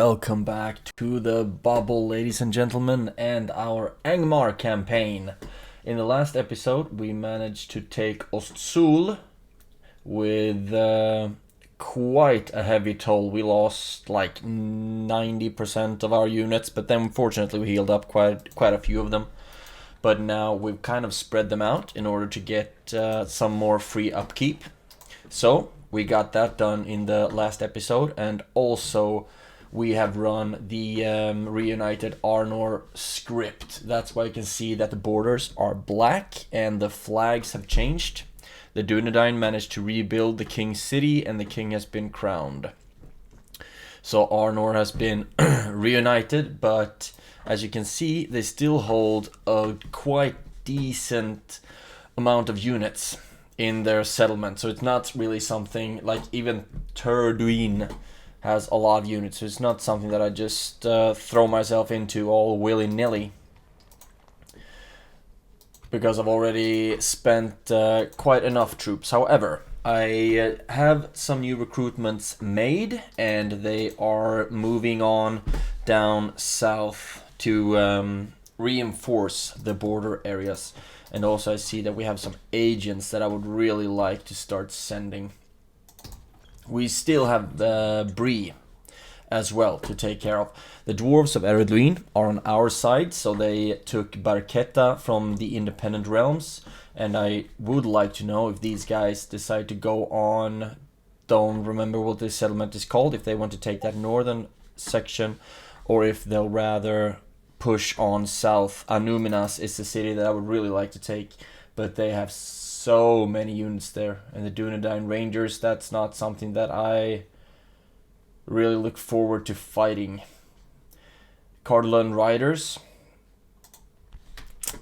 Welcome back to the bubble, ladies and gentlemen, and our Angmar campaign. In the last episode, we managed to take Ostsul with quite a heavy toll. We lost like 90% of our units, but then fortunately we healed up quite a few of them. But now we've kind of spread them out in order to get some more free upkeep. So we got that done in the last episode, and also we have run the reunited Arnor script. That's why you can see that the borders are black and the flags have changed. The Dunedain managed to rebuild the king's city and the king has been crowned. So Arnor has been reunited, but as you can see, they still hold a quite decent amount of units in their settlement. So it's not really something like even Turduin has a lot of units. So it's not something that I just throw myself into all willy-nilly, because I've already spent quite enough troops. However, I have some new recruitments made, and they are moving on down south to reinforce the border areas. And also I see that we have some agents that I would really like to start sending. We still have the BREE as well to take care of. The dwarves of Eredluin are on our side, so they took Barketta from the independent realms, and I would like to know if these guys decide to go on, don't remember what this settlement is called, if they want to take that northern section, or if they'll rather push on south. Anuminas is the city that I would really like to take, but they have so many units there, and the Dunedain Rangers, that's not something that I really look forward to fighting. Cardolan Riders,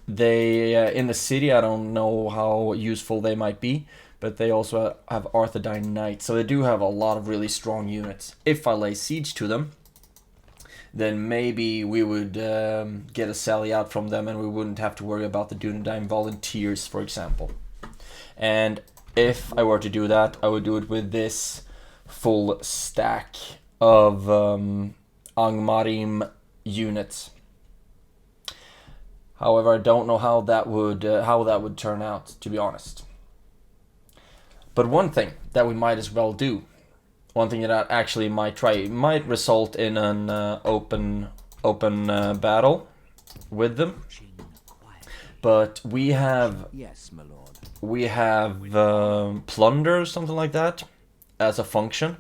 they in the city, I don't know how useful they might be, but they also have Arthedain Knights, so they do have a lot of really strong units. If I lay siege to them, then maybe we would get a sally out from them and we wouldn't have to worry about the Dunedain Volunteers, for example. And if I were to do that, I would do it with this full stack of Angmarim units. However, I don't know how that would turn out, to be honest. But one thing that we might as well do, one thing that I actually might try, it might result in an open battle with them. But we have plunder or something like that as a function.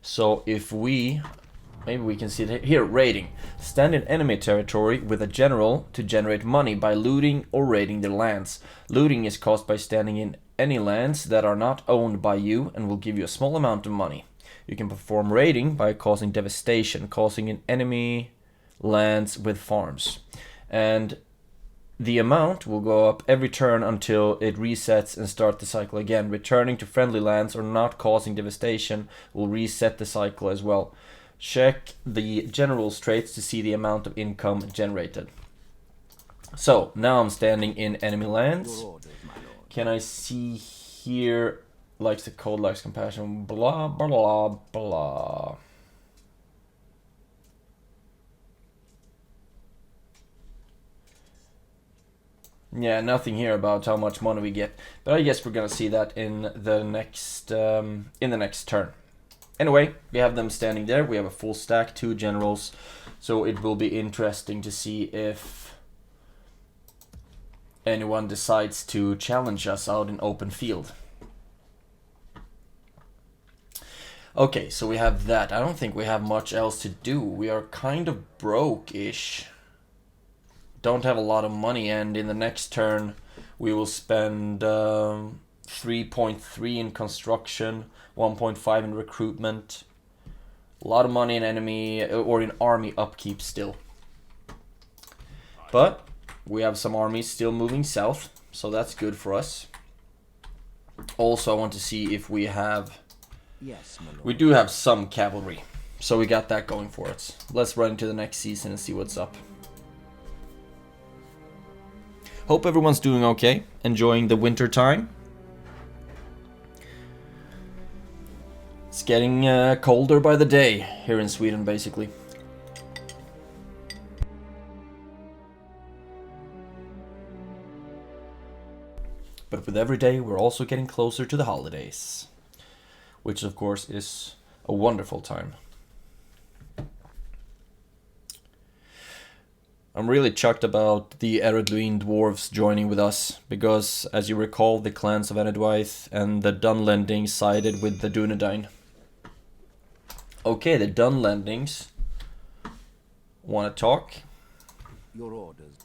So if maybe we can see it here, raiding. Stand in enemy territory with a general to generate money by looting or raiding their lands. Looting is caused by standing in any lands that are not owned by you and will give you a small amount of money. You can perform raiding by causing devastation, causing in enemy lands with farms. And the amount will go up every turn until it resets and start the cycle again. Returning to friendly lands or not causing devastation will reset the cycle as well. Check the general's traits to see the amount of income generated. So now I'm standing in enemy lands. Can I see here, likes the cold, likes compassion, blah blah blah. Yeah, nothing here about how much money we get, but I guess we're gonna see that in the next turn. Anyway, we have them standing there. We have a full stack, 2 generals, so it will be interesting to see if anyone decides to challenge us out in open field. Okay, so we have that. I don't think we have much else to do. We are kind of broke-ish. Don't have a lot of money, and in the next turn we will spend 3.3 in construction, 1.5 in recruitment. A lot of money in enemy or in army upkeep still. But we have some armies still moving south, so that's good for us. Also, I want to see if we have... Yes, my lord. We do have some cavalry, so we got that going for us. Let's run into the next season and see what's up. Hope everyone's doing okay, enjoying the winter time. It's getting colder by the day here in Sweden, basically. But with every day, we're also getting closer to the holidays, which of course is a wonderful time. I'm really chucked about the Eredluin dwarves joining with us, because as you recall, the clans of Enedwaith and the Dunlendings sided with the Dunedain. Okay, the Dunlendings want to talk. Your orders,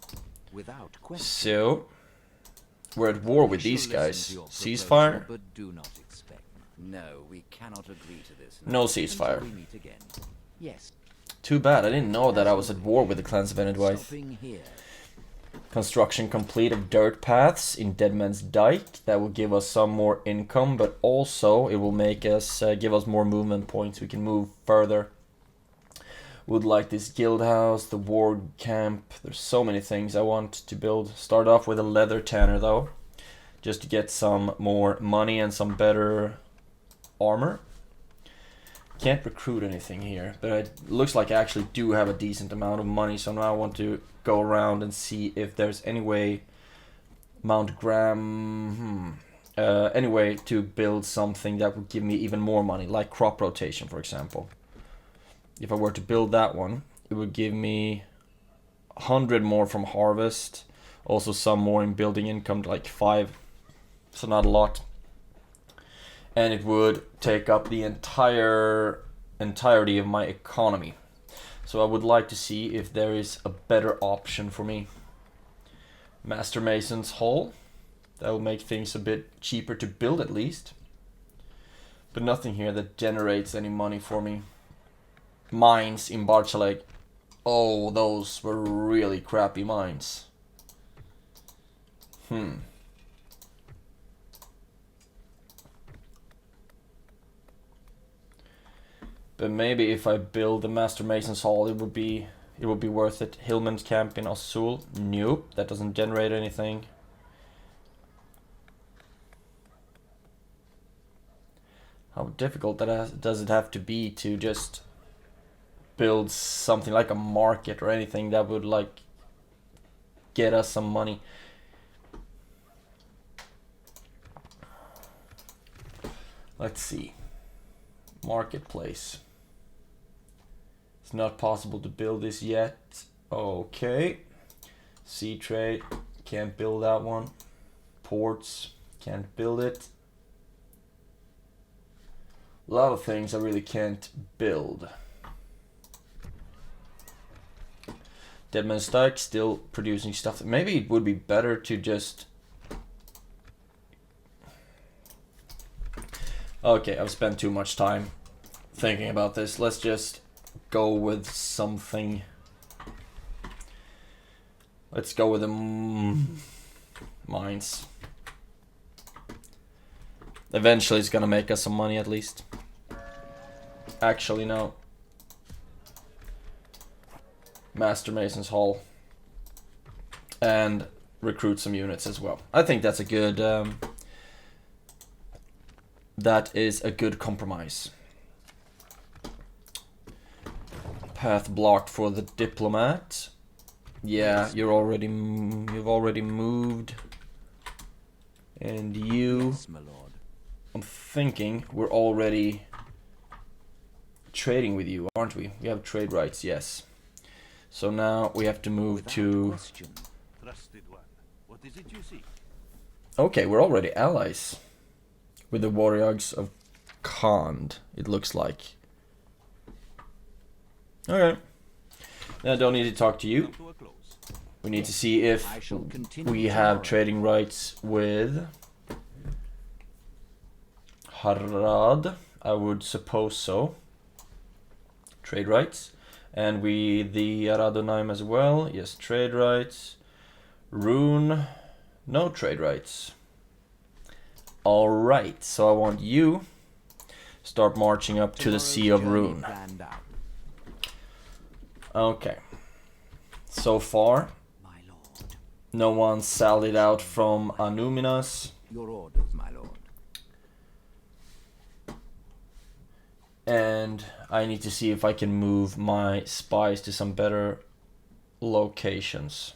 without question. So, we're at war with these guys. Ceasefire? But do not expect. No, we cannot agree to this. No ceasefire. We meet again. Yes. Too bad, I didn't know that I was at war with the clans of Enedwaith. Construction complete of dirt paths in Deadman's Dyke. That will give us some more income, but also it will make us give us more movement points. We can move further. Would like this guild house, the ward camp. There's so many things I want to build. Start off with a leather tanner though, just to get some more money and some better armor. Can't recruit anything here, but it looks like I actually do have a decent amount of money, so now I want to go around and see if there's any way Mount Graham, any way to build something that would give me even more money, like crop rotation, for example. If I were to build that one, it would give me 100 more from harvest, also some more in building income, like 5, so not a lot. And it would take up the entirety of my economy. So I would like to see if there is a better option for me. Master Mason's Hall. That will make things a bit cheaper to build at least. But nothing here that generates any money for me. Mines in Barchaleg. Oh, those were really crappy mines. But maybe if I build the Master Mason's Hall, it would be worth it. Hillman's Camp in Osul. Nope, that doesn't generate anything. How difficult does it have to be to just build something like a market or anything that would like get us some money? Let's see. Marketplace. It's not possible to build this yet. Okay. Sea trade. Can't build that one. Ports. Can't build it. A lot of things I really can't build. Deadman's Dyke still producing stuff. Maybe it would be better to just... Okay, I've spent too much time thinking about this. Let's just go with something. Let's go with the mines. Eventually it's gonna make us some money at least. Actually, no. Master Mason's Hall. And recruit some units as well. I think that's a good... that is a good compromise. Path blocked for the diplomat. Yeah, you've already moved. And you... Yes, my lord. I'm thinking we're already trading with you, aren't we? We have trade rights, yes. So now we have to move to... Trusted one. What is it you see? Okay, we're already allies with the Warriors of Khand, it looks like. Okay. Then I don't need to talk to you. We need to see if we have trading rights with Harad. I would suppose so. Trade rights. And we the Aradonaim as well. Yes, trade rights. Rune. No trade rights. Alright, so I want you start marching up to the Sea of Rune. Okay. So far, no one sallied out from Anuminas. Your orders, my lord. And I need to see if I can move my spies to some better locations.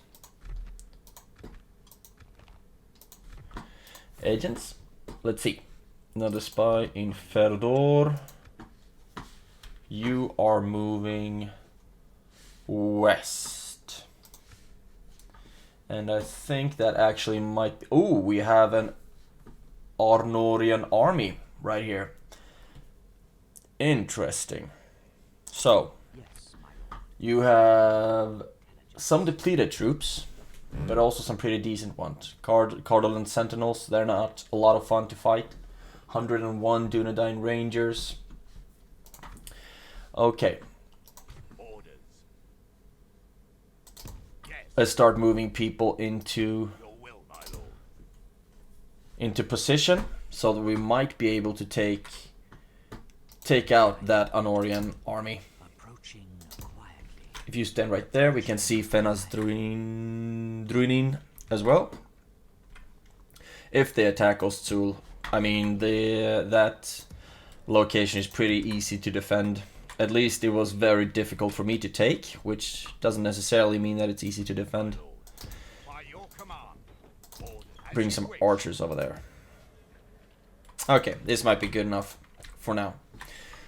Agents. Let's see. Another spy in Ferdor. You are moving west. And I think that actually might be... Oh, we have an Arnorian army right here. Interesting. So, you have some depleted troops, but also some pretty decent ones. Cardolan Sentinels, they're not a lot of fun to fight. 101 Dunedain Rangers. Okay. Let's start moving people into position, so that we might be able to take out that Anorian army. If you stand right there, we can see Fena's Druinin as well. If they attack Ostzul, I mean, that location is pretty easy to defend. At least it was very difficult for me to take, which doesn't necessarily mean that it's easy to defend. Bring some archers over there. Okay, this might be good enough for now.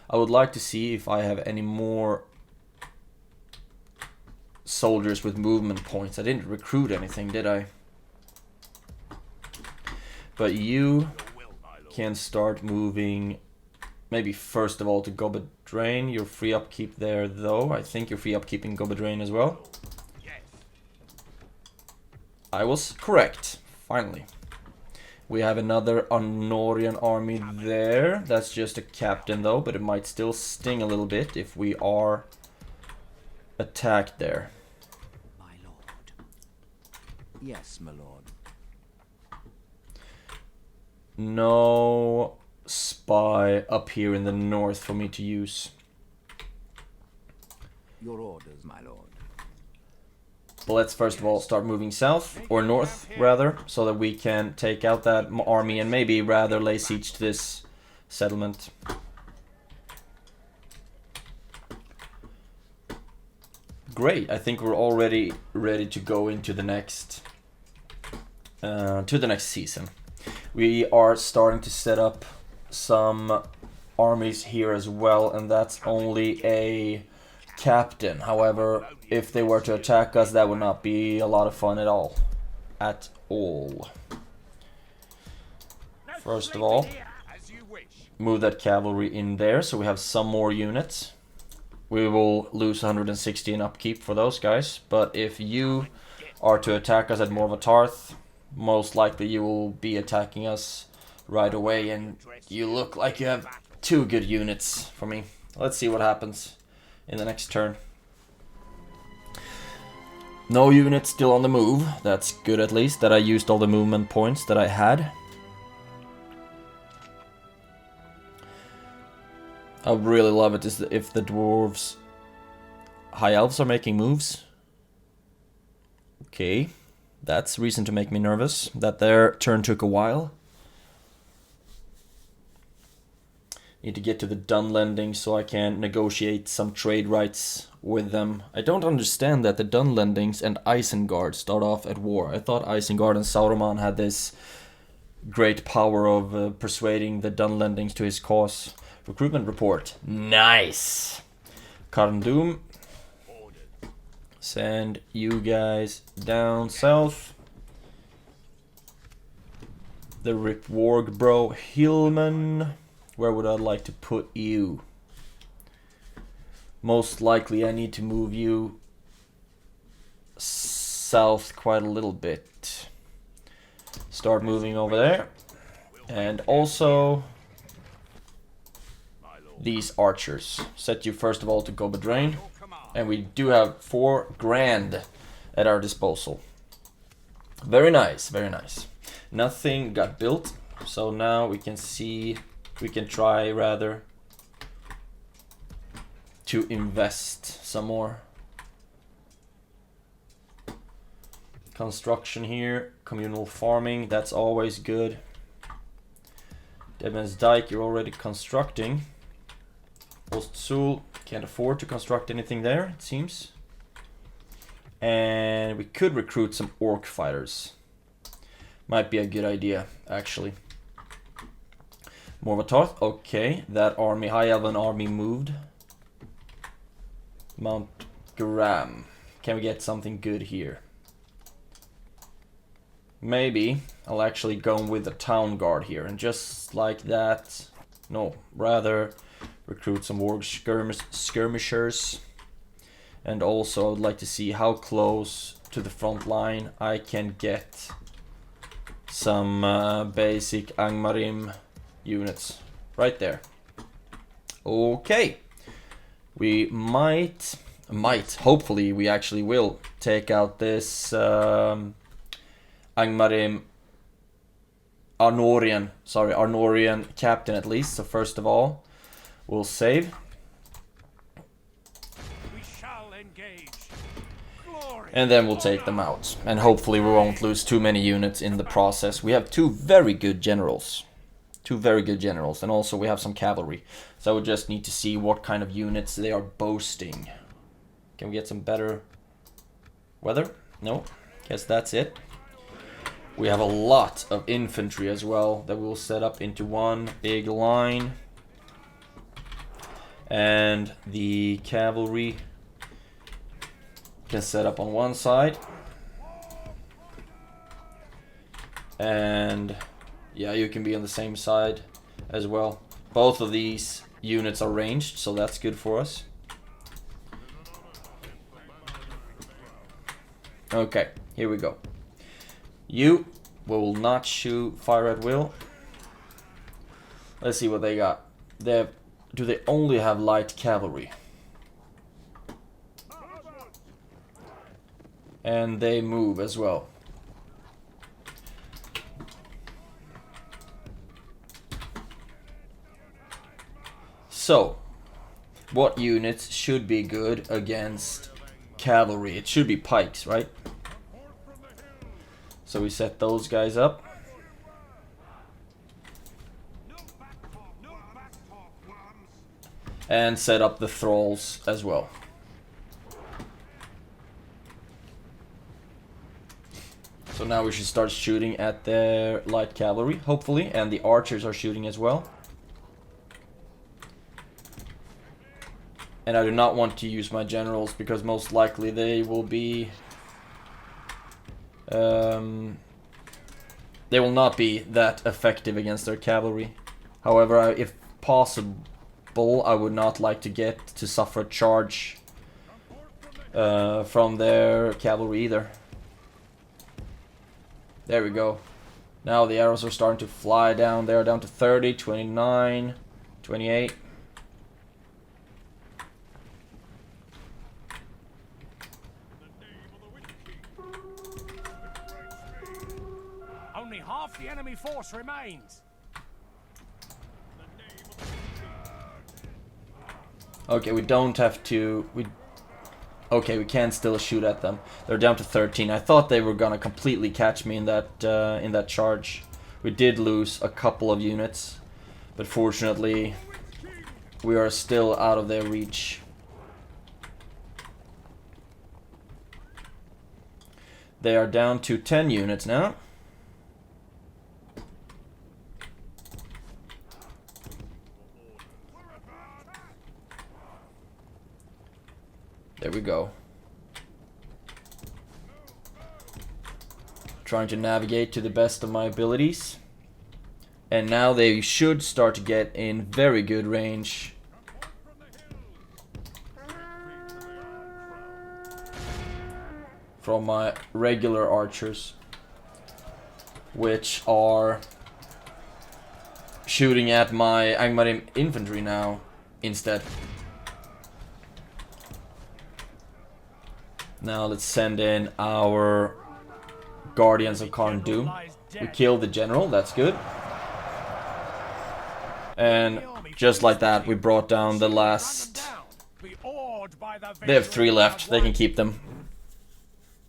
I would like to see if I have any more soldiers with movement points. I didn't recruit anything, did I? But you can start moving, maybe first of all to Gobedrain. You're free upkeep there though. I think you're free upkeep in Gobedrain as well. I was correct, finally. We have another Anorian army there. That's just a captain though, but it might still sting a little bit if we are attacked there. My lord. Yes, my lord. No spy up here in the north for me to use. Your orders, my lord. But let's first of all start moving south, or north rather, so that we can take out that army and maybe rather lay siege to this settlement. Great, I think we're already ready to go into the next season. We are starting to set up some armies here as well, and that's only a captain. However, if they were to attack us, that would not be a lot of fun at all. First of all, move that cavalry in there so we have some more units. We will lose 160 in upkeep for those guys, but if you are to attack us at Morvatarth, most likely you will be attacking us right away, and you look like you have 2 good units for me. Let's see what happens in the next turn. No units still on the move. That's good, at least that I used all the movement points that I had. I would really love it if the dwarves, high elves, are making moves. Okay, that's reason to make me nervous that their turn took a while. Need to get to the Dunlending so I can negotiate some trade rights with them. I don't understand that the Dunlendings and Isengard start off at war. I thought Isengard and Sauron had this great power of persuading the Dunlendings to his cause. Recruitment report. Nice! Karndum. Send you guys down south. The Ripwarg bro Hillman. Where would I like to put you? Most likely I need to move you south quite a little bit. Start moving over there. And also these archers. Set you first of all to Gobedrain. And we do have 4 grand at our disposal. Very nice, very nice. Nothing got built, so now we can see, we can try rather to invest some more. Construction here, communal farming, that's always good. Deadman's Dyke, you're already constructing. Ostzul, can't afford to construct anything there, it seems. And we could recruit some orc fighters. Might be a good idea, actually. Morvatarth, okay. That army, High Elven army moved. Mount Graham. Can we get something good here? Maybe I'll actually go with the town guard here, and just like that, no, rather recruit some warg skirmishers. And also I'd like to see how close to the front line I can get some basic Angmarim units right there. Okay, we might, hopefully we actually will take out this Angmarim Arnorian captain at least. So first of all, we'll save. We shall engage. Glory. And then we'll take them out. And hopefully we won't lose too many units in the process. We have two very good generals. And also we have some cavalry. So we just need to see what kind of units they are boasting. Can we get some better weather? No, guess that's it. We have a lot of infantry as well that we'll set up into one big line. And the cavalry can set up on one side. And yeah, you can be on the same side as well. Both of these units are ranged, so that's good for us. Okay, here we go. You will not shoot fire at will. Let's see what they got. Do they only have light cavalry? And they move as well. So, what units should be good against cavalry? It should be pikes, right? So we set those guys up. And set up the thralls as well. So now we should start shooting at their light cavalry, hopefully, and the archers are shooting as well. And I do not want to use my generals because most likely they will be... they will not be that effective against their cavalry. However, if possible, I would not like to get to suffer a charge from their cavalry either. There we go. Now the arrows are starting to fly down. They are down to 30, 29, 28. Only half the enemy force remains. Okay, we don't have to... Okay, we can still shoot at them. They're down to 13. I thought they were gonna completely catch me in that charge. We did lose a couple of units, but fortunately, we are still out of their reach. They are down to 10 units now. There we go. Trying to navigate to the best of my abilities. And now they should start to get in very good range. From my regular archers. Which are shooting at my Angmarim infantry now instead. Now let's send in our Guardians of Karn Doom. We killed the general, that's good. And just like that, we brought down the last... They have 3 left, they can keep them.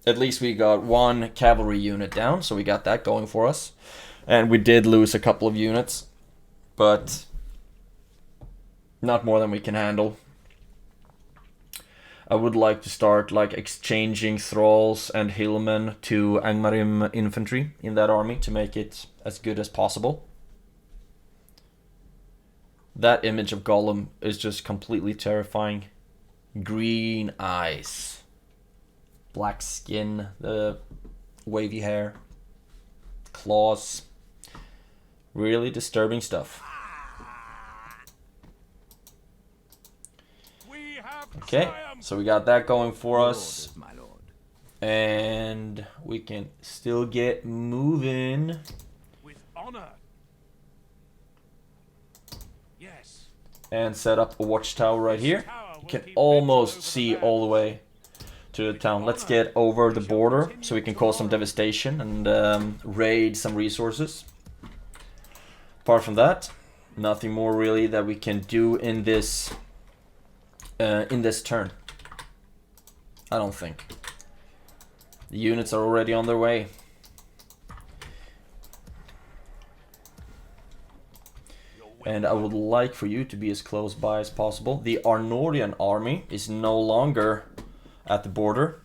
At least we got 1 cavalry unit down, so we got that going for us. And we did lose a couple of units, but not more than we can handle. I would like to start like exchanging thralls and hillmen to Angmarim infantry in that army to make it as good as possible. That image of Gollum is just completely terrifying. Green eyes, black skin, the wavy hair, claws. Really disturbing stuff. We have Okay, triumphed. so we got that going for us. Orders, my lord. And we can still get moving. With honor. Yes. And set up a watchtower right here. Tower You will can keep almost vigil over see the all the way to the town. Let's get over the border so we can cause some tomorrow. devastation and raid some resources. Apart from that, nothing more really that we can do in this turn. I don't think. The units are already on their way. And I would like for you to be as close by as possible. The Arnorian army is no longer at the border.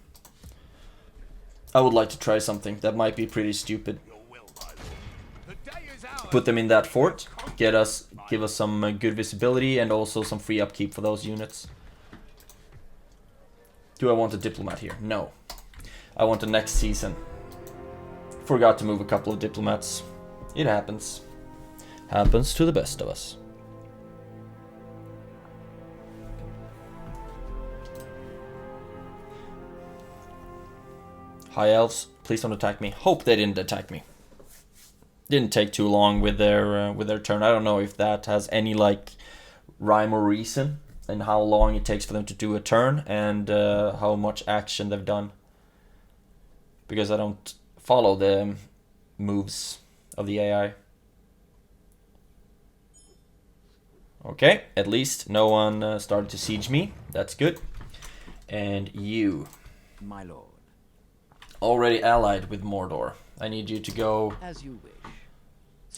I would like to try something that might be pretty stupid. Your will, my lord. The day is ours. Put them in that fort, give us some good visibility and also some free upkeep for those units. Do I want a diplomat here? No. I want the next season. Forgot to move a couple of diplomats. It happens. Happens to the best of us. High elves, please don't attack me. Hope they didn't attack me. Didn't take too long with their turn. I don't know if that has any like rhyme or reason and how long it takes for them to do a turn and how much action they've done. Because I don't follow the moves of the AI. Okay, at least no one started to siege me. That's good. And you, My lord. already allied with Mordor. I need you to go As you wish.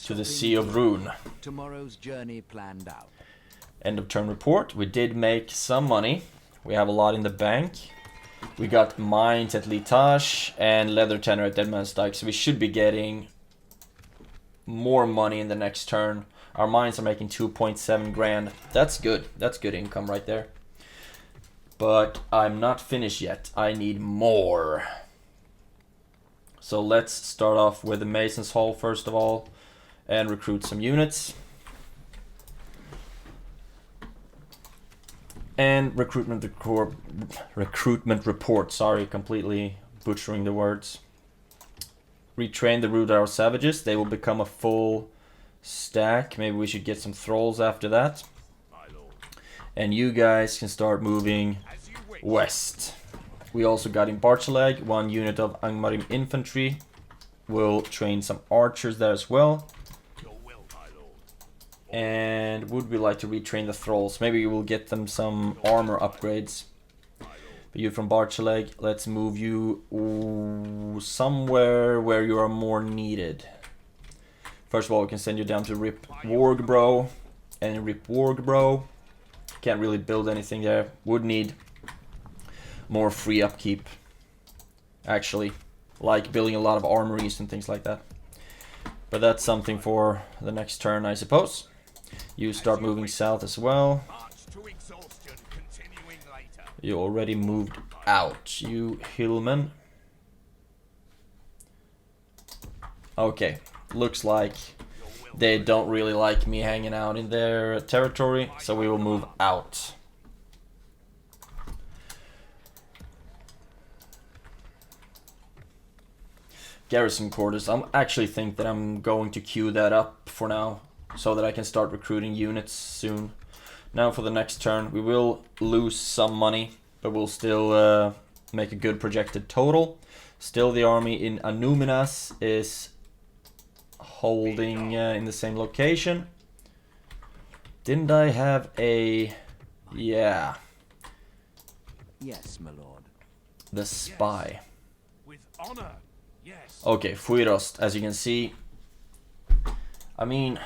to the Stopping Sea of Rune. Tomorrow's journey planned out. End of turn report. We did make some money. We have a lot in the bank. We got mines at Litash and leather tenor at Deadman's Dyke, so we should be getting more money in the next turn. Our mines are making 2.7 grand. That's good. That's good income right there. But I'm not finished yet. I need more. So let's start off with the Mason's Hall first of all and recruit some units. And recruitment report, sorry, completely butchering the words. Retrain the Root Arrow Savages, they will become a full stack. Maybe we should get some thralls after that. My lord. And you guys can start moving As you wish. west. We also got in Barchalag, 1 unit of Angmarim infantry. We'll train some archers there as well. Your will, my lord. And would we like to retrain the thralls? Maybe we'll get them some armor upgrades. But you from Barchaleg, let's move you somewhere where you are more needed. First of all, we can send you down to Rip Wargbro. And Rip Wargbro. Can't really build anything there. Would need more free upkeep. Actually, like building a lot of armories and things like that. But that's something for the next turn, I suppose. You start moving south as well. March to exhaustion, continuing later. You already moved out, you hillmen. Okay, looks like they don't really like me hanging out in their territory, so we will move out. Garrison quarters. I actually think that I'm going to queue that up for now, so that I can start recruiting units soon. Now for the next turn, we will lose some money, but we'll still make a good projected total. Still the army in Anuminas is holding in the same location. Didn't I have a... yeah, Yes, my lord. the spy. With honor. Yes. Okay, Fuirost, as you can see. I mean,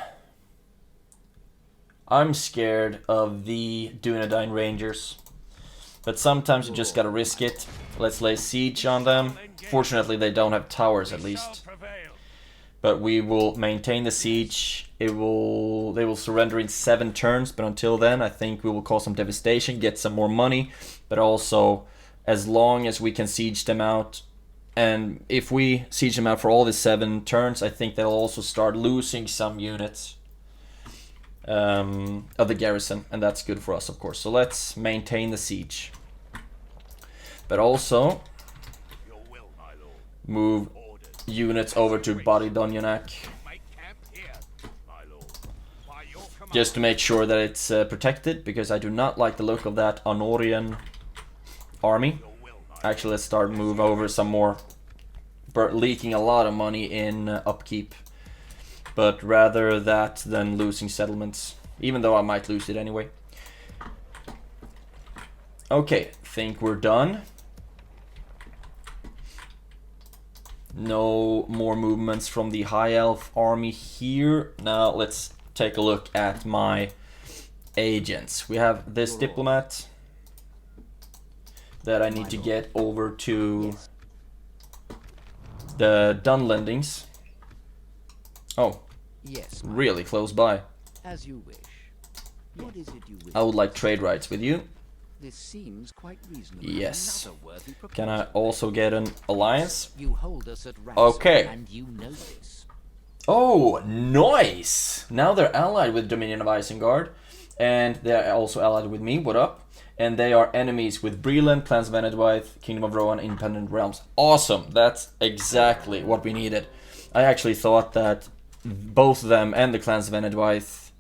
I'm scared of the Dunedain Rangers. But sometimes you just gotta risk it. Let's lay siege on them. Fortunately, they don't have towers at least. But we will maintain the siege. They will surrender in 7 turns, but until then, I think we will cause some devastation, get some more money, but also, as long as we can siege them out, and if we siege them out for all the 7 turns, I think they'll also start losing some units of the garrison, and that's good for us, of course. So let's maintain the siege. But also, move units over to Bodydonyanak, just to make sure that it's protected, because I do not like the look of that Honorian army. Actually, let's start move over some more, leaking a lot of money in upkeep, but rather that than losing settlements, even though I might lose it anyway. Okay, think we're done. No more movements from the High Elf army here. Now let's take a look at my agents. We have this diplomat that I need to get over to the Dunlendings. Oh, Yes, really close by. as you wish. What is it you wish? I would like trade rights with you. This seems quite reasonable. Yes. Another worthy Can I proposal. also get an alliance? You hold us at ransom, Okay. and you know this. Oh, nice! Now they're allied with Dominion of Isengard, and they're also allied with me. What up? And they are enemies with Breland, Clans of Enedwythe, Kingdom of Rohan, Independent Realms. Awesome! That's exactly what we needed. I actually thought that both of them and the Clans of Enedwythe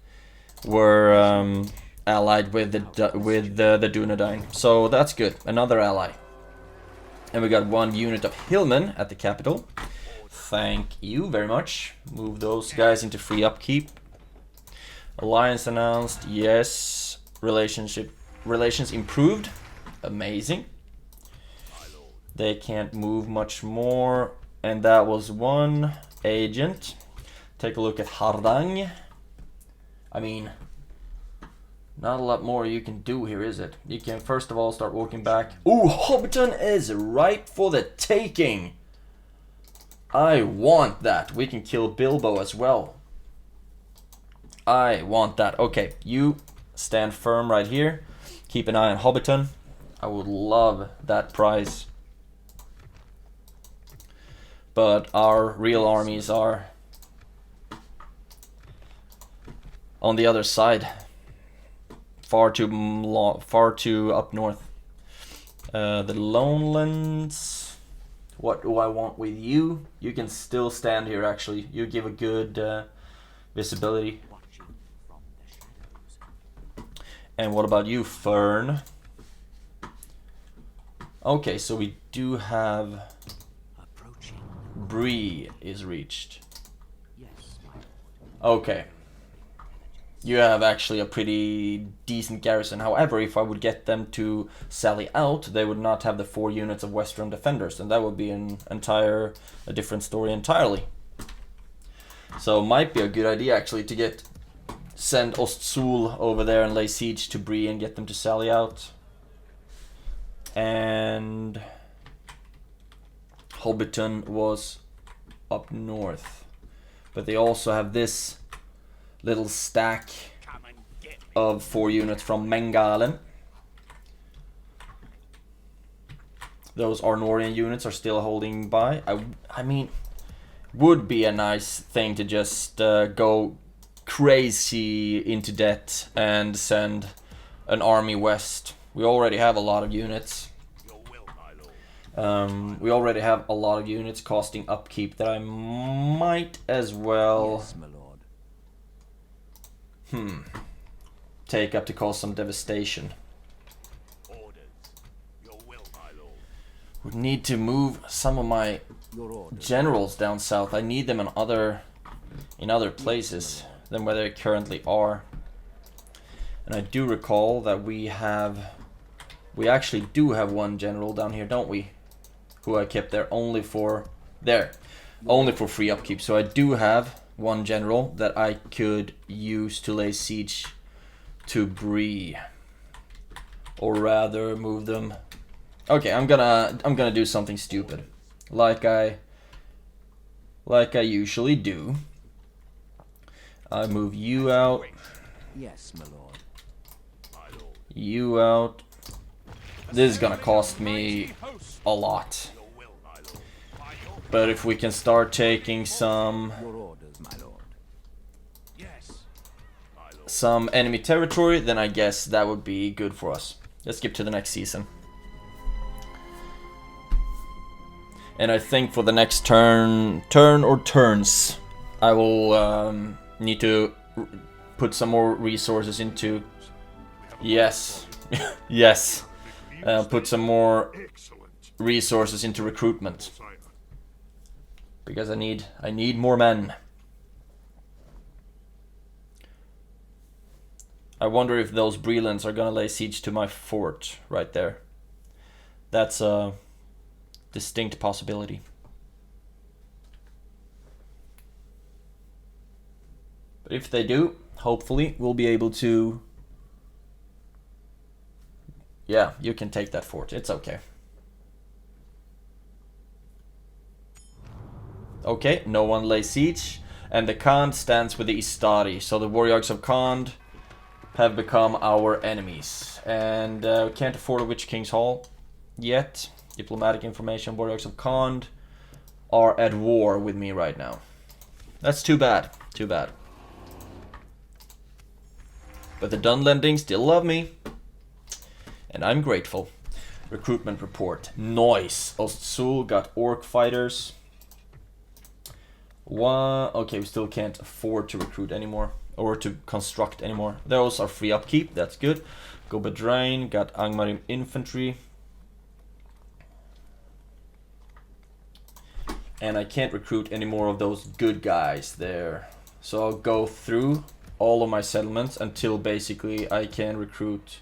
were allied with the dunedain, so that's good. Another ally. And we got 1 unit of hillmen at the capital. Thank you very much. Move those guys into free upkeep. Alliance announced. Yes. Relations improved. Amazing. They can't move much more. And that was 1 agent. Take a look at Hardang. I mean, not a lot more you can do here, is it? You can first of all start walking back. Ooh, Hobbiton is ripe for the taking. I want that. We can kill Bilbo as well. I want that. Okay, you stand firm right here. Keep an eye on Hobbiton. I would love that prize. But our real armies are on the other side. Far too up north. The Lonelands. What do I want with you? You can still stand here, actually. You give a good visibility. And what about you, Fern? Okay, so we do have... BREE is reached. Okay. You have actually a pretty decent garrison. However, if I would get them to sally out, they would not have the 4 units of Western defenders, and that would be a different story entirely. So, might be a good idea actually to send Ostsul over there and lay siege to BREE and get them to sally out. And Hobbiton was up north, but they also have this little stack of 4 units from Mengalen. Those Arnorian units are still holding by. I mean, would be a nice thing to just go crazy into debt and send an army west. We already have a lot of units. We already have a lot of units costing upkeep that I might as well... Yes, my lord. take up to cause some devastation. Would need to move some of my generals down south. I need them in other places than where they currently are. And I do recall that we actually do have 1 general down here, don't we? Who I kept there only for free upkeep. So I do have 1 general that I could use to lay siege to BREE. or rather move them. Okay, I'm gonna do something stupid, like I usually do. I move you out. Yes, my lord. My lord. You out. This is gonna cost me a lot. Your will, my lord. By your But if we can start taking some Your orders, my lord. yes, my lord. some enemy territory, then I guess that would be good for us. Let's skip to the next season. And I think for the next turn or turns, I will need to put some more resources into. Yes, yes. Put some more Excellent. resources into recruitment, Sire. because I need more men. I wonder if those Brelands are gonna lay siege to my fort right there. That's a distinct possibility. But if they do, hopefully we'll be able to. Yeah, you can take that fort. It's okay. Okay, no one lays siege. And the Khand stands with the Istari. So the Warriors of Khand have become our enemies. And we can't afford a Witch King's Hall yet. Diplomatic information. Warriors of Khand are at war with me right now. That's too bad. Too bad. But the Dunlending still love me. And I'm grateful. Recruitment report. Noise. Ostsul got orc fighters. One. Okay, we still can't afford to recruit anymore. Or to construct anymore. Those are free upkeep. That's good. Gobedrain got Angmarim infantry. And I can't recruit any more of those good guys there. So I'll go through all of my settlements until basically I can recruit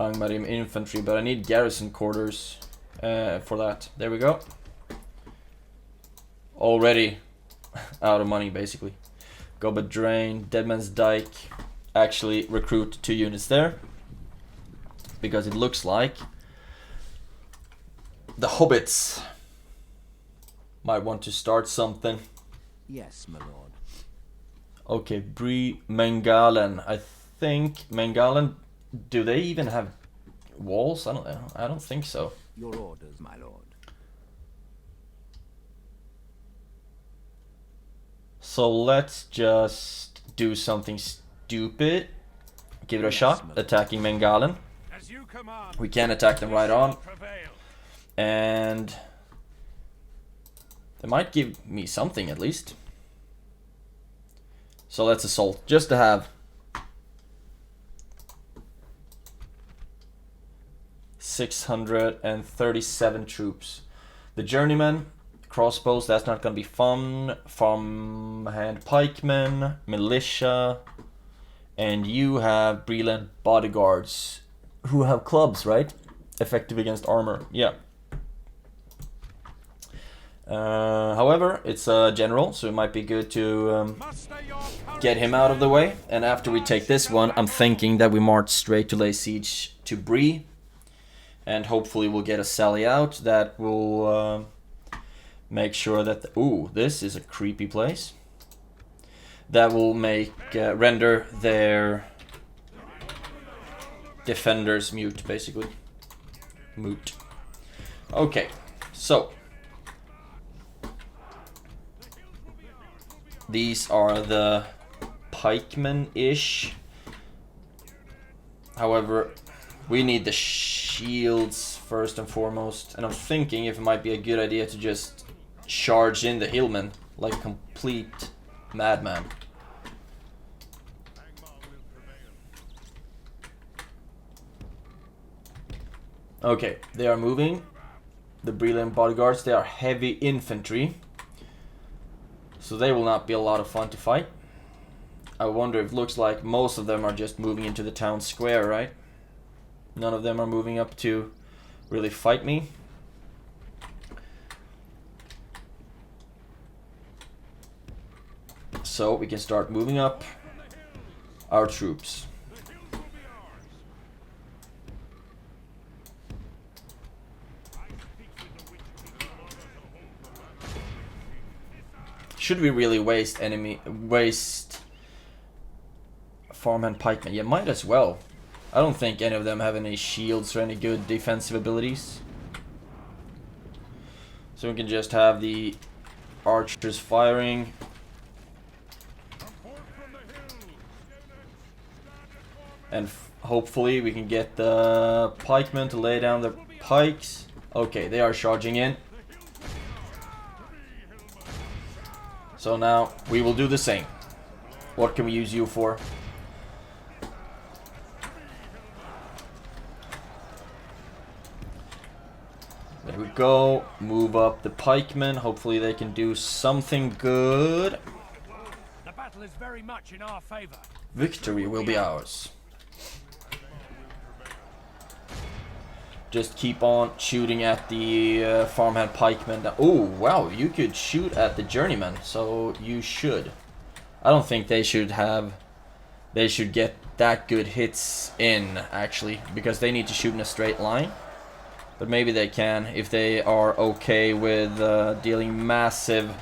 Angmarim infantry, but I need garrison quarters for that. There we go. Already out of money, basically. Gobedrain, Deadman's Dyke. Actually recruit 2 units there, because it looks like the hobbits might want to start something. Yes, my lord. Okay, BREE, Mengalen. I think Mengalen. Do they even have walls? I don't know. I don't think so. Your orders, my lord. So let's just do something stupid. Give it a shot. Attacking Mengalen. As you command. We can attack them right on. Prevail. And they might give me something at least. So let's assault. Just to have. 637 troops. The journeyman, crossbows, that's not gonna be fun. Farmhand pikemen, militia, and you have Breland bodyguards who have clubs, right? Effective against armor, yeah. However, it's a general, so it might be good to get him out of the way. And after we take this one, I'm thinking that we march straight to lay siege to BREE. And hopefully we'll get a sally out that will make sure that... Ooh, this is a creepy place. That will make render their defenders mute, basically. Moot. Okay, so... These are the pikemen-ish. However, we need the shields first and foremost. And I'm thinking if it might be a good idea to just charge in the hillmen like a complete madman. Okay, they are moving. The Breland bodyguards, they are heavy infantry. So they will not be a lot of fun to fight. I wonder if it looks like most of them are just moving into the town square, right? None of them are moving up to really fight me. So we can start moving up our troops. Should we really waste farmhand pikemen? Yeah, might as well. I don't think any of them have any shields or any good defensive abilities. So we can just have the archers firing. And hopefully we can get the pikemen to lay down their pikes. Okay, they are charging in. So now we will do the same. What can we use you for? There we go. Move up the pikemen. Hopefully they can do something good. The battle is very much in our favor. Victory will be ours. Just keep on shooting at the farmhand pikemen. Oh, wow, you could shoot at the journeyman, so you should. I don't think they should have... They should get that good hits in, actually, because they need to shoot in a straight line. But maybe they can, if they are okay with dealing massive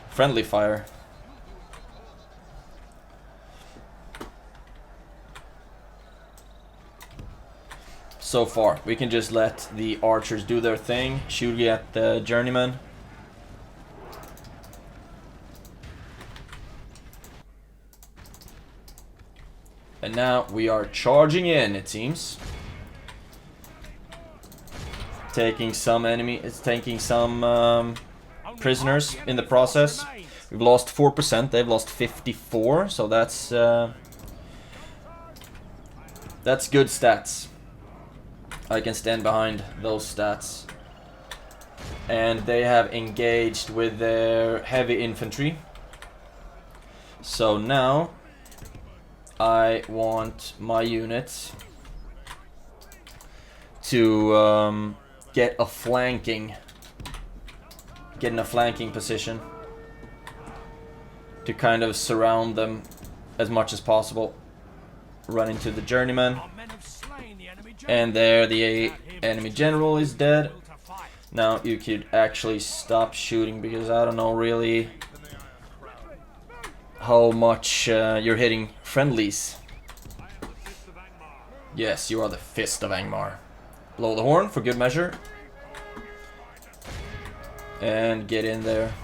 friendly fire. So far, we can just let the archers do their thing, shoot at the journeyman. And now we are charging in, it seems. Taking some prisoners in the process. We've lost 4%, they've lost 54, so that's good stats. I can stand behind those stats. And they have engaged with their heavy infantry. So now I want my units to get in a flanking position to kind of surround them as much as possible. Run into the journeyman. And there the enemy general is dead. Now you could actually stop shooting, because I don't know really how much you're hitting friendlies. Yes, you are the Fist of Angmar. Blow the horn for good measure. And get in there.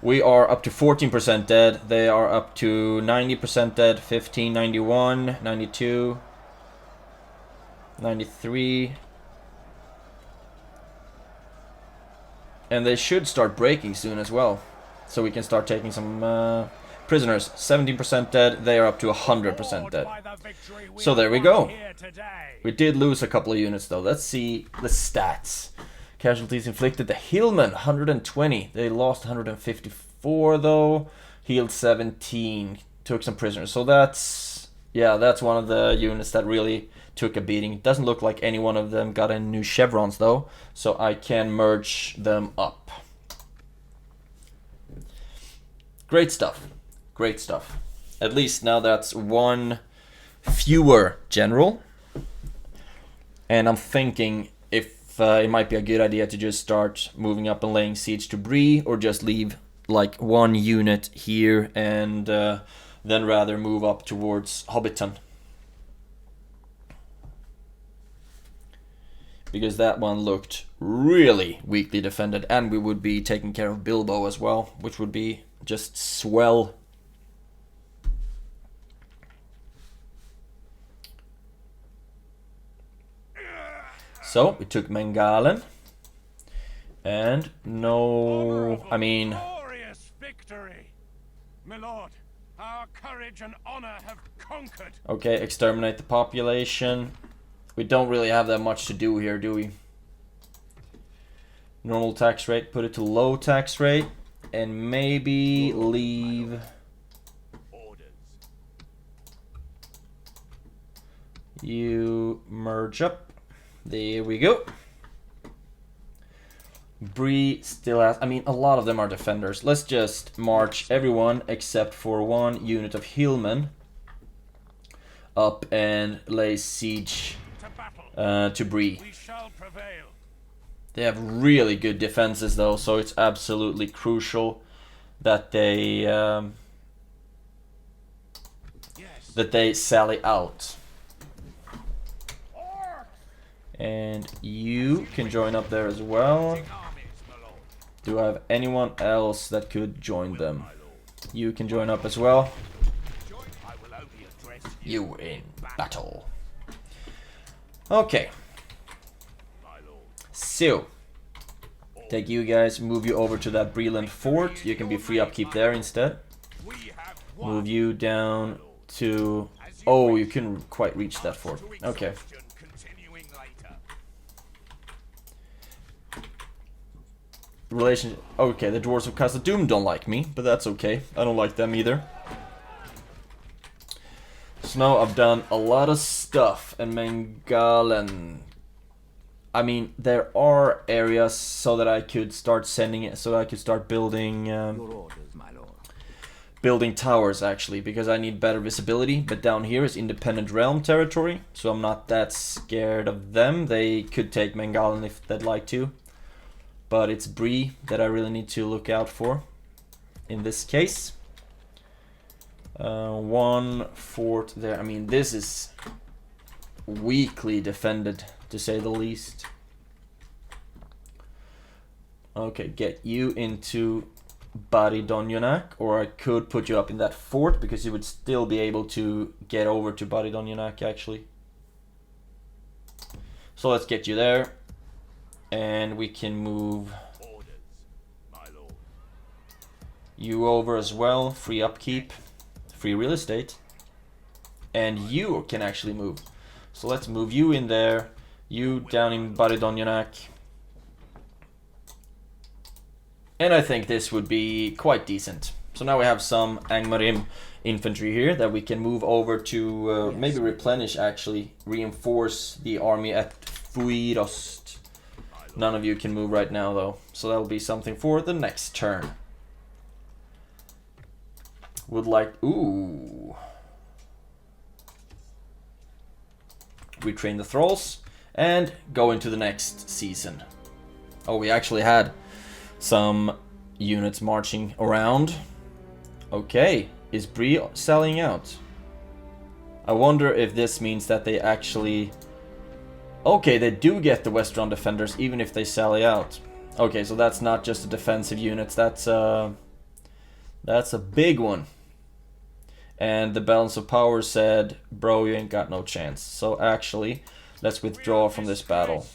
We are up to 14% dead. They are up to 90% dead. 15, 91, 92, 93. And they should start breaking soon as well. So we can start taking some prisoners. 17% dead. They are up to 100% dead. So there we go. We did lose a couple of units though. Let's see the stats. Casualties inflicted. The Hillmen, 120. They lost 154 though. Healed 17. Took some prisoners. So that's... yeah, that's one of the units that really took a beating. It doesn't look like any one of them got any new chevrons though. So I can merge them up. Great stuff. Great stuff. At least now that's one fewer general. And I'm thinking if it might be a good idea to just start moving up and laying siege to BREE, or just leave like one unit here and then rather move up towards Hobbiton. Because that one looked really weakly defended, and we would be taking care of Bilbo as well, which would be just swell. So we took Mengalen, and no, I mean, Glorious victory, my lord. Our courage and honor have conquered. Okay, exterminate the population. We don't really have that much to do here, do we? Normal tax rate, put it to low tax rate, and maybe leave. You merge up. There we go. BREE still has... I mean, a lot of them are defenders. Let's just march everyone except for one unit of Hillmen up and lay siege to BREE. We shall prevail. They have really good defenses though, so it's absolutely crucial that they sally out. And you can join up there as well. Do I have anyone else that could join them? You can join up as well. You in battle. Okay. So, take you guys, move you over to that BREE fort. You can be free upkeep there instead. Move you down to... Oh, you couldn't quite reach that fort. Okay. Relation... Okay, the dwarves of Casa Doom don't like me, but that's okay. I don't like them either. So now I've done a lot of stuff, and Mengalen... I mean, there are areas so that I could start sending it, so I could start building... building towers, actually, because I need better visibility. But down here is independent realm territory, so I'm not that scared of them. They could take Mengalen if they'd like to. But it's BREE that I really need to look out for in this case. One fort there. I mean, this is weakly defended, to say the least. Okay, get you into Baridonyonak, or I could put you up in that fort, because you would still be able to get over to Baridonyonak, actually. So let's get you there. And we can move you over as well. Free upkeep, free real estate. And you can actually move. So let's move you in there. You down in Baridonyonak. And I think this would be quite decent. So now we have some Angmarim infantry here that we can move over to maybe replenish, actually. Reinforce the army at Fuirost. None of you can move right now though, so that'll be something for the next turn. Would like... Ooh. Retrain the thralls and go into the next season. Oh, we actually had some units marching around. Okay, is BREE selling out? I wonder if this means that they actually... Okay, they do get the Westron defenders even if they sally out. Okay, so that's not just a defensive units, that's a big one. And the balance of power said, bro, you ain't got no chance. So actually, let's withdraw from this battle.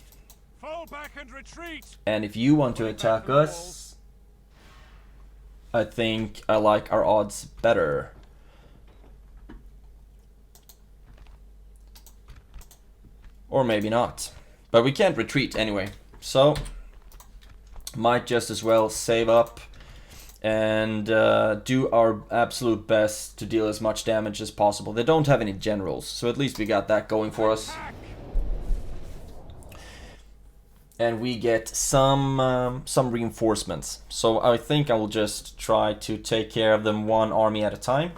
And if you want to attack us, I think I like our odds better. Or maybe not. But we can't retreat anyway. So, might just as well save up and do our absolute best to deal as much damage as possible. They don't have any generals, so at least we got that going for us. And we get some reinforcements. So I think I will just try to take care of them one army at a time.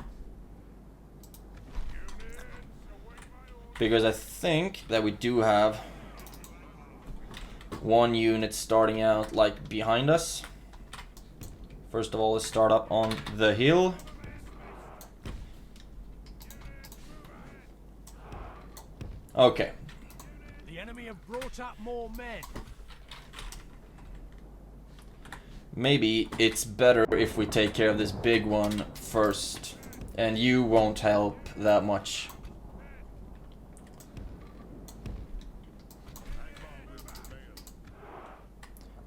Because I think that we do have one unit starting out like behind us. First of all, let's start up on the hill. Okay. The enemy have brought up more men. Maybe it's better if we take care of this big one first. And you won't help that much.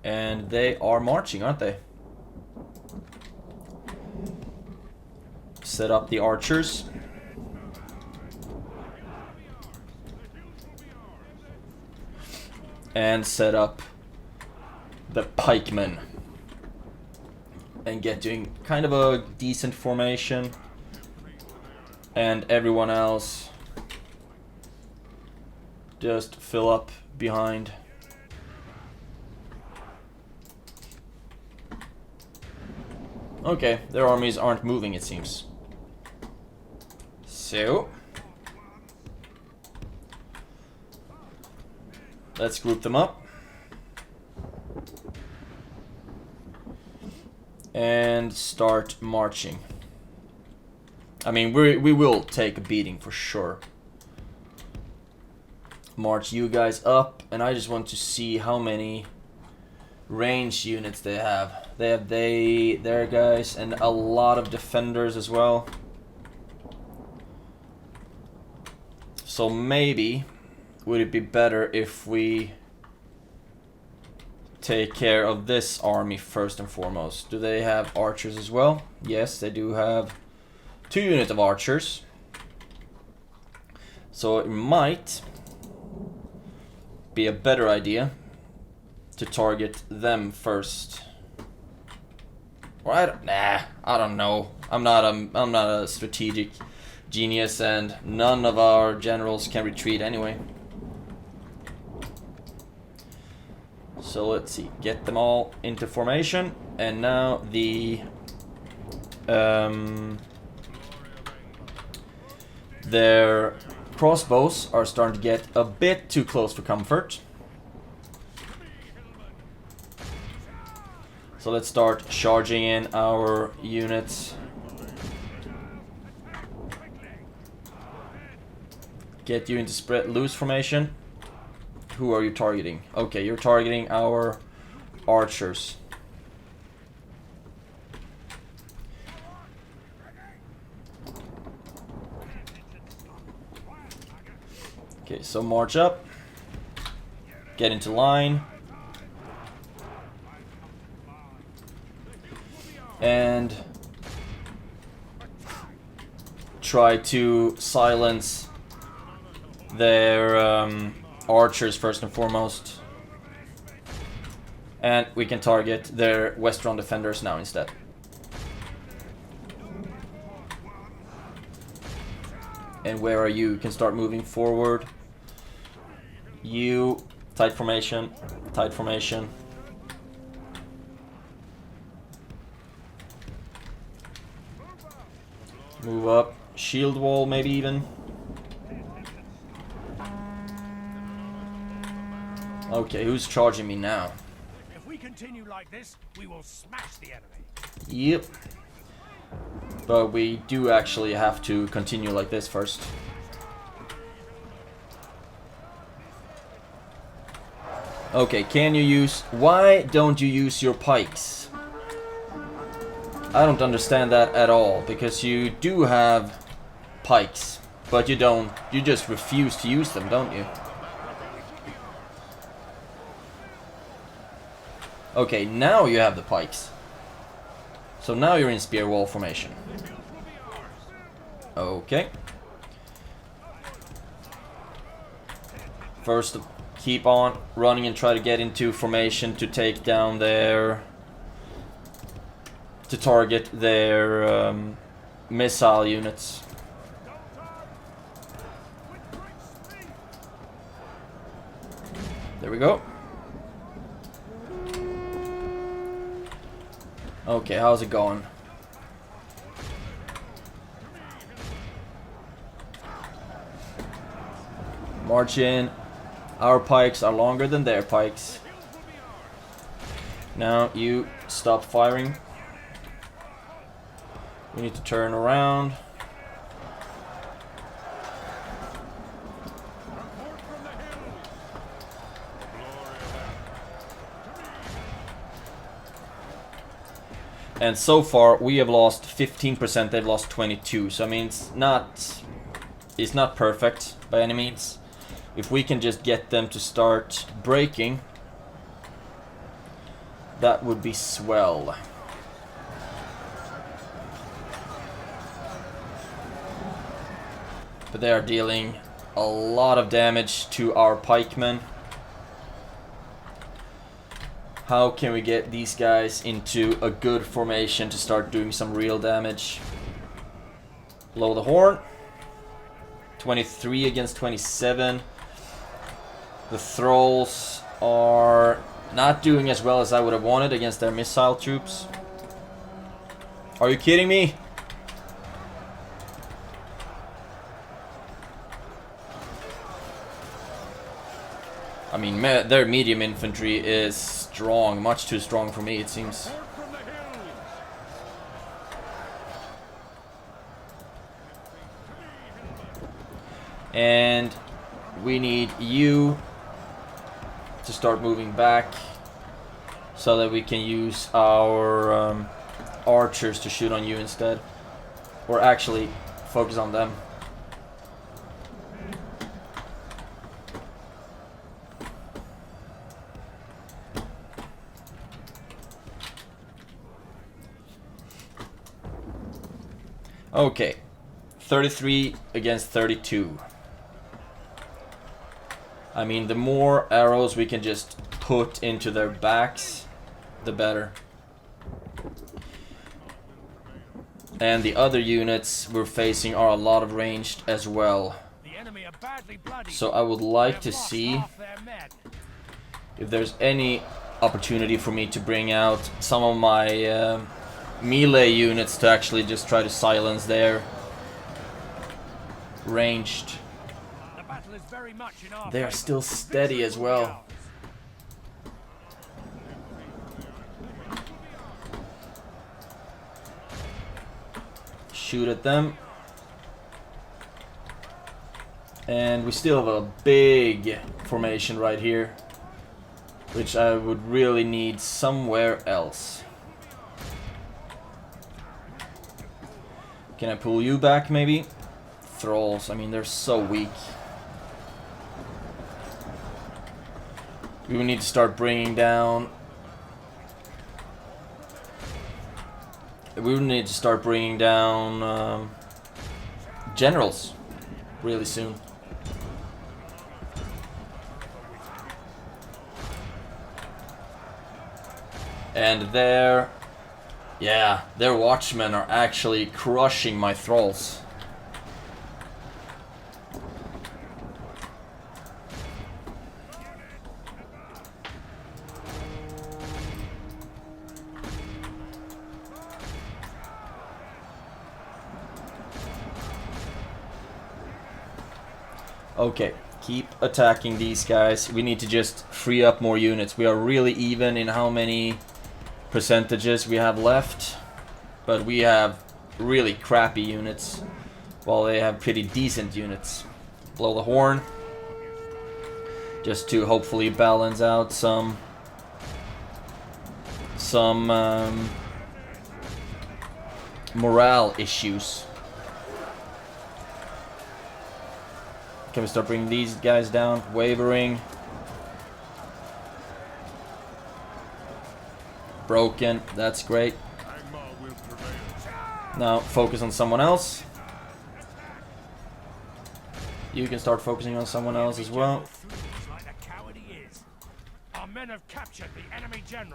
And they are marching, aren't they? Set up the archers. And set up the pikemen. And get doing kind of a decent formation. And everyone else just fill up behind. Okay, their armies aren't moving, it seems. So, let's group them up. and start marching. I mean, we will take a beating for sure. March you guys up, and I just want to see how many range units they have. They have their guys, and a lot of defenders as well. So maybe would it be better if we take care of this army first and foremost? Do they have archers as well? Yes, they do have 2 units of archers. So it might be a better idea to target them first. Or I don't know. I'm not a strategic genius, and none of our generals can retreat anyway. So let's see, get them all into formation, and now the their crossbows are starting to get a bit too close for comfort. So let's start charging in our units. Get you into spread loose formation. Who are you targeting? Okay, you're targeting our archers. Okay, so march up. Get into line. And try to silence their archers first and foremost. And we can target their western defenders now instead. And where are you? You can start moving forward. You, tight formation, tight formation. Move up, shield wall maybe even. Okay, who's charging me now? If we continue like this, we will smash the enemy. Yep. But we do actually have to continue like this first. Okay, can you use... Why don't you use your pikes? I don't understand that at all, because you do have pikes, but you don't... You just refuse to use them, don't you? Okay, now you have the pikes. So now you're in spear wall formation. Okay. First, keep on running and try to get into formation to take down their... to target their missile units. There we go. Okay, how's it going? March in. Our pikes are longer than their pikes. Now you stop firing. We need to turn around. And so far we have lost 15%, they've lost 22%. So I mean it's not perfect by any means. If we can just get them to start breaking, that would be swell. But they are dealing a lot of damage to our pikemen. How can we get these guys into a good formation to start doing some real damage? Blow the horn. 23 against 27. The thralls are not doing as well as I would have wanted against their missile troops. Are you kidding me? I mean, their medium infantry is strong, much too strong for me, it seems. And we need you to start moving back so that we can use our archers to shoot on you instead. Or actually focus on them. Okay, 33 against 32. I mean, the more arrows we can just put into their backs, the better. And the other units we're facing are a lot of ranged as well. So I would like to see if there's any opportunity for me to bring out some of my melee units to actually just try to silence their ranged. They are still steady as well. Shoot at them. And we still have a big formation right here, which I would really need somewhere else. Can I pull you back maybe? Thralls, I mean, they're so weak. We will need to start bringing down... We will need to start bringing down generals really soon. And their watchmen are actually crushing my thralls. Okay, keep attacking these guys. We need to just free up more units. We are really even in how many percentages we have left, but we have really crappy units while they have pretty decent units. Blow the horn just to hopefully balance out some morale issues. Can we start bringing these guys down? Wavering. Broken. That's great. Now focus on someone else. You can start focusing on someone else as well.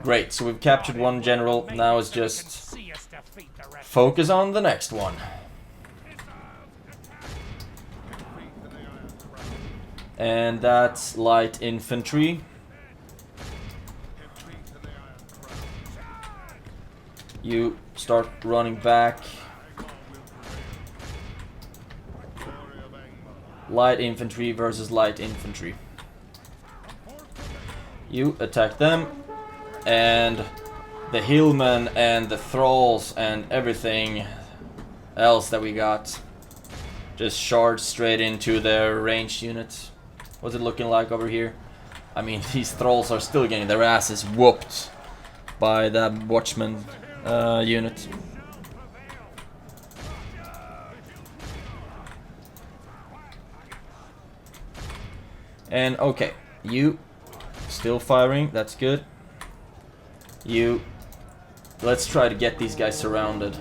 Great, so we've captured one general. Now it's just focus on the next one. And that's light infantry. You start running back. Light infantry versus light infantry. You attack them. And the hillmen and the thralls and everything else that we got just charge straight into their ranged units. What's it looking like over here? I mean, these thralls are still getting their asses whooped by that watchman unit. And okay, you still firing, that's good. You, let's try to get these guys surrounded.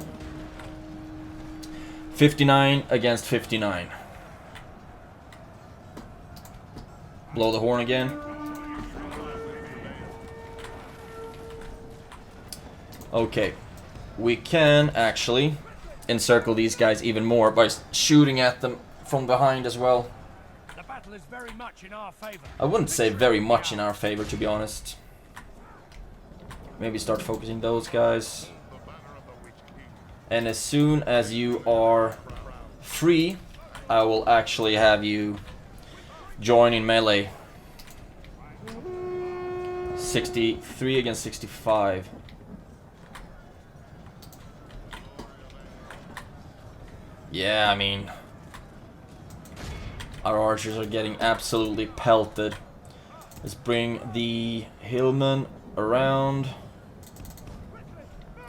59 against 59. Blow the horn again. Okay, we can actually encircle these guys even more by shooting at them from behind as well. The battle is very much in our favor. I wouldn't say very much in our favor, to be honest. Maybe start focusing those guys. And as soon as you are free, I will actually have you join in melee. 63 against 65. Yeah, I mean, Our archers are getting absolutely pelted. Let's bring the hillmen around.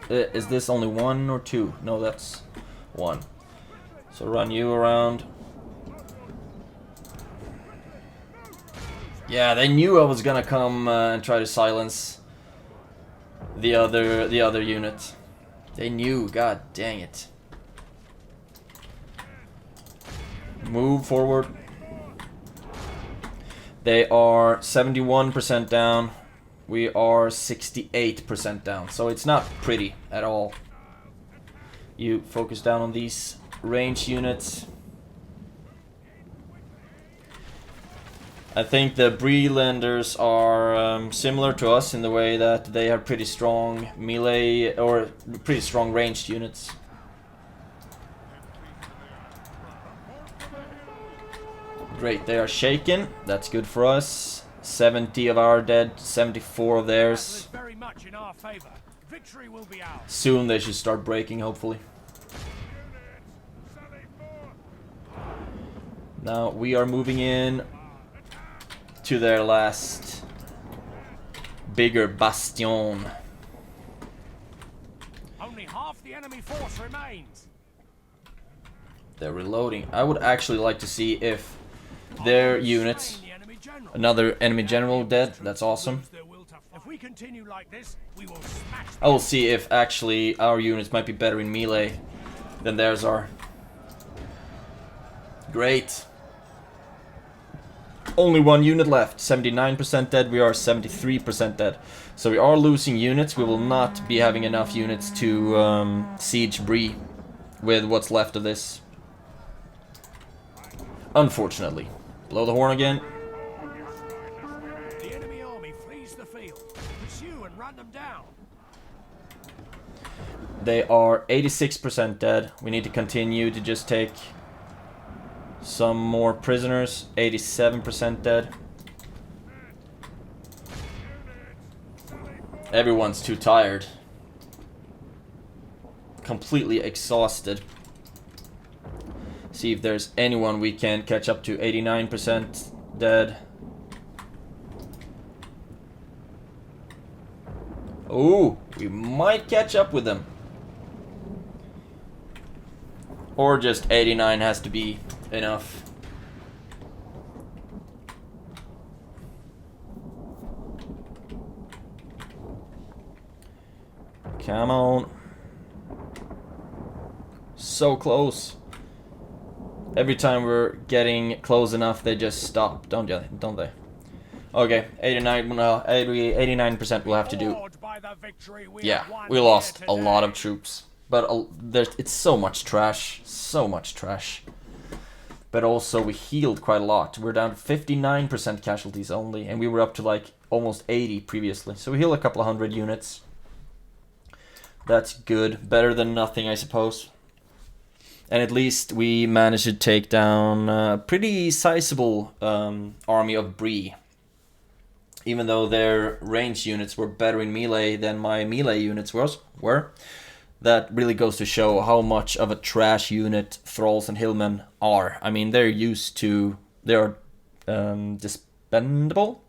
Is this only 1 or 2? No, that's 1. So run you around. Yeah, they knew I was gonna come and try to silence the other unit. They knew. God dang it. Move forward. They are 71% down. We are 68% down. So it's not pretty at all. You focus down on these ranged units. I think the BREE lenders are similar to us in the way that they have pretty strong melee or pretty strong ranged units. Great, they are shaken. That's good for us. 70 of our dead, 74 of theirs. Very much in our favor. Victory will be ours. Soon they should start breaking, hopefully. Now we are moving in to their last bigger bastion. Only half the enemy force remains. They're reloading. I would actually like to see if their units, another enemy general dead. That's awesome. If we continue like this, we will smash. I will see if actually our units might be better in melee than theirs are. Great. Only 1 unit left. 79% dead. We are 73% dead. So we are losing units. We will not be having enough units to siege BREE with what's left of this. Unfortunately. Blow the horn again. The enemy army flees the field. Pursue and run them down. They are 86% dead. We need to continue to just take some more prisoners. 87% dead. Everyone's too tired. Completely exhausted. See if there's anyone we can catch up to. 89% dead. Oh, we might catch up with them. Or just 89 has to be enough. Come on. So close. Every time we're getting close enough, they just stop, don't they? Okay, 89% will have to do. Yeah, we lost a lot of troops. But it's so much trash. So much trash. But also, we healed quite a lot. We're down to 59% casualties only. And we were up to like almost 80 previously. So we healed a couple of 100 units. That's good. Better than nothing, I suppose. And at least we managed to take down a pretty sizable army of BREE. Even though their ranged units were better in melee than my melee units were. That really goes to show how much of a trash unit thralls and hillmen are. I mean, they're used to... They're expendable.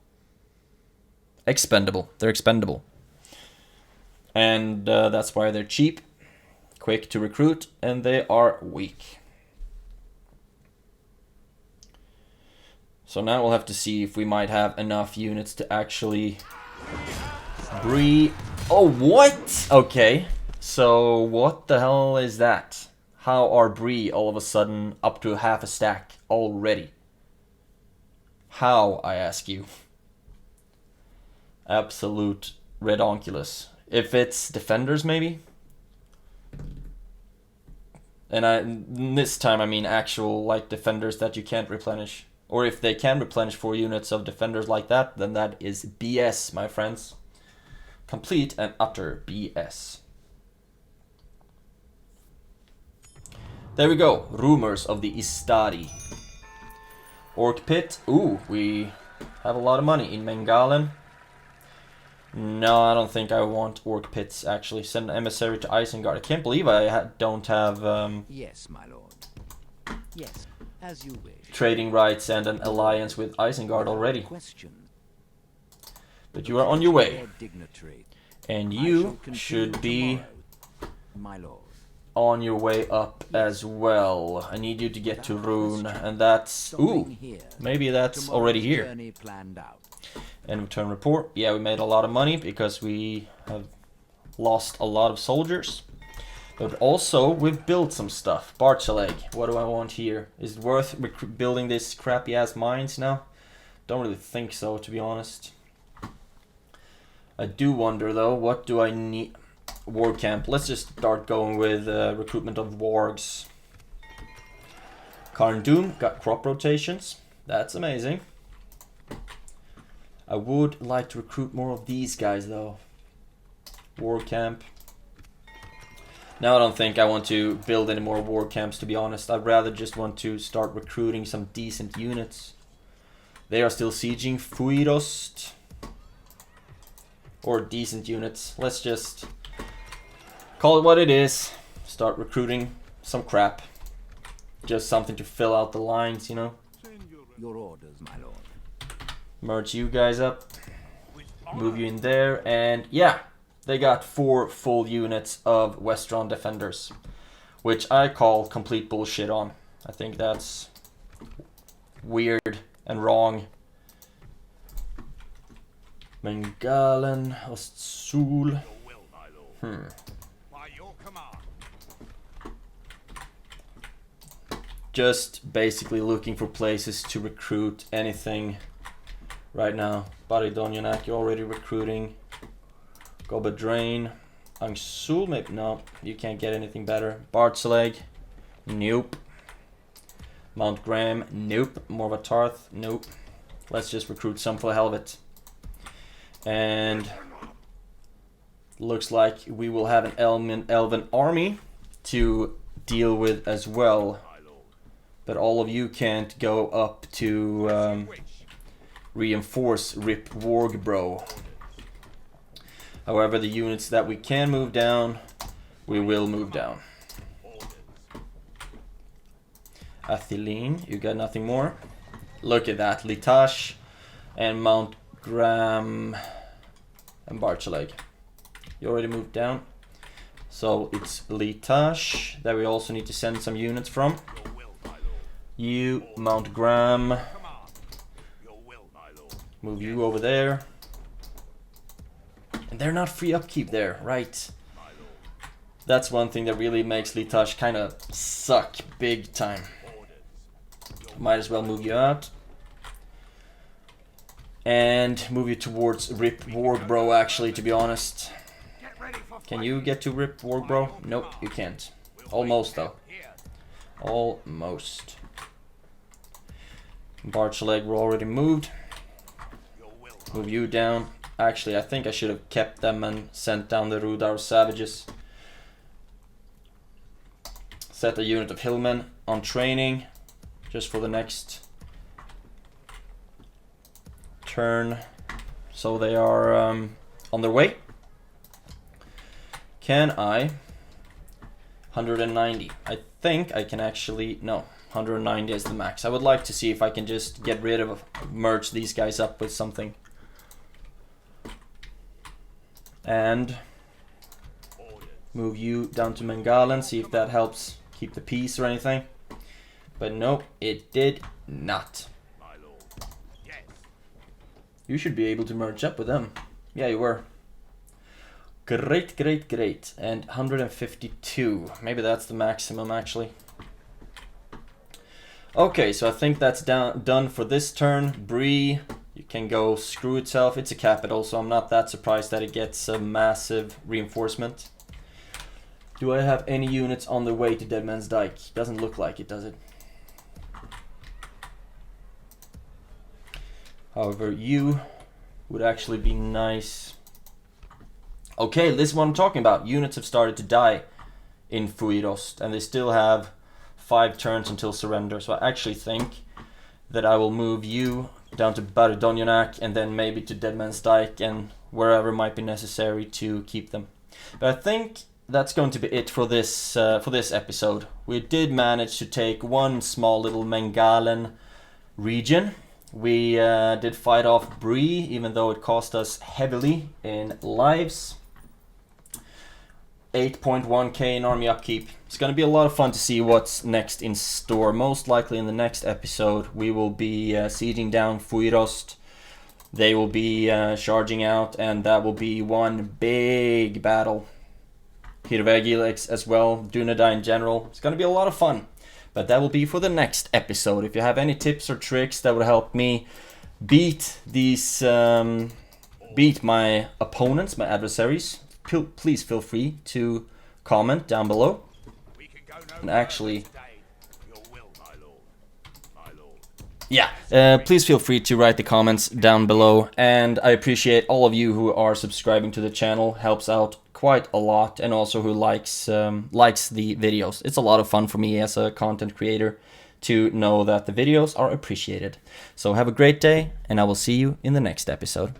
They're expendable. And that's why they're cheap. Quick to recruit, and they are weak. So now we'll have to see if we might have enough units to actually BREE. Oh, what? Okay, so what the hell is that? How are BREE all of a sudden up to half a stack already? How, I ask you? Absolute redonkulous. If it's defenders, maybe? And this time I mean actual like defenders that you can't replenish. Or if they can replenish 4 units of defenders like that, then that is BS, my friends. Complete and utter BS. There we go. Rumors of the Istari. Orc Pit. Ooh, we have a lot of money in Mengalen. No, I don't think I want Orc Pits, actually. Send an emissary to Isengard. I can't believe I don't have... Yes, my lord. Yes. As you wish. trading rights and an alliance with Isengard already. Question. But you are on your way. Dignitary. And I you shall continue should be tomorrow, my lord. on your way up as well. I need you to get to Rune, and that's... Ooh, maybe that's already here. Journey planned out. End of turn report. Yeah, we made a lot of money because we have lost a lot of soldiers. But also, we've built some stuff. Barchaleg, what do I want here? Is it worth building this crappy ass mines now? Don't really think so, to be honest. I do wonder though, what do I need? War camp. Let's just start going with recruitment of wargs. Karn Doom got crop rotations. That's amazing. I would like to recruit more of these guys though. War camp. Now I don't think I want to build any more war camps, to be honest. I'd rather just want to start recruiting some decent units. They are still sieging Fuirost. Or decent units. Let's just call it what it is. Start recruiting some crap. Just something to fill out the lines, you know. Your orders, my lord. Merge you guys up. Move you in there. And yeah, they got 4 full units of Westron defenders. Which I call complete bullshit on. I think that's weird and wrong. Mengalen, Ostsul. Just basically looking for places to recruit anything right now. Baridonyanak, you're already recruiting. Gobadrain. Angsul, maybe no, you can't get anything better. Bartseleg, nope. Mount Graham, nope. Morvatarth, nope. Let's just recruit some for the hell of it. And looks like we will have an elven army to deal with as well. But all of you can't go up to reinforce Rip Wargbro. However, the units that we can move down, we will move down. Athiline, you got nothing more? Look at that, Litash and Mount Graham and Barchaleg. You already moved down. So it's Litash that we also need to send some units from. You, Mount Graham. Move you over there. And they're not free upkeep there, right? That's one thing that really makes Litash kind of suck big time. Might as well move you out. And move you towards Rip Wargbro, actually, to be honest. Can you get to Rip Wargbro? Nope, you can't. Almost, though. Almost. Barchaleg were already moved. Move you down. Actually, I think I should have kept them and sent down the Rudar Savages. Set a unit of Hillmen on training, just for the next turn, so they are on their way. Can I 190? I think I can actually, no, 190 is the max. I would like to see if I can just get rid of, merge these guys up with something. And move you down to Mengalen, see if that helps keep the peace or anything. But nope, it did not. You should be able to merge up with them. Yeah, you were. Great, great, great. And 152. Maybe that's the maximum, actually. Okay, so I think that's done for this turn. BREE, you can go screw itself. It's a capital, so I'm not that surprised that it gets a massive reinforcement. Do I have any units on the way to Deadman's Dyke? Doesn't look like it, does it? However, you would actually be nice. Okay, this is what I'm talking about. Units have started to die in Fuirost, and they still have 5 turns until surrender. So I actually think that I will move you down to Baridonyanak and then maybe to Deadman's Dyke and wherever might be necessary to keep them. But I think that's going to be it for this episode. We did manage to take one small little Mengalen region. We did fight off BREE, even though it cost us heavily in lives. 8.1k in army upkeep. It's going to be a lot of fun to see what's next in store. Most likely in the next episode we will be sieging down Fuirost. They will be charging out, and that will be one big battle. Hirvegil as well, Dunedain in general. It's going to be a lot of fun. But that will be for the next episode. If you have any tips or tricks that would help me beat these, beat my opponents, my adversaries, please feel free to comment down below. And actually, yeah, please feel free to write the comments down below. And I appreciate all of you who are subscribing to the channel. Helps out quite a lot, and also who likes the videos. It's a lot of fun for me as a content creator to know that the videos are appreciated. So have a great day, and I will see you in the next episode.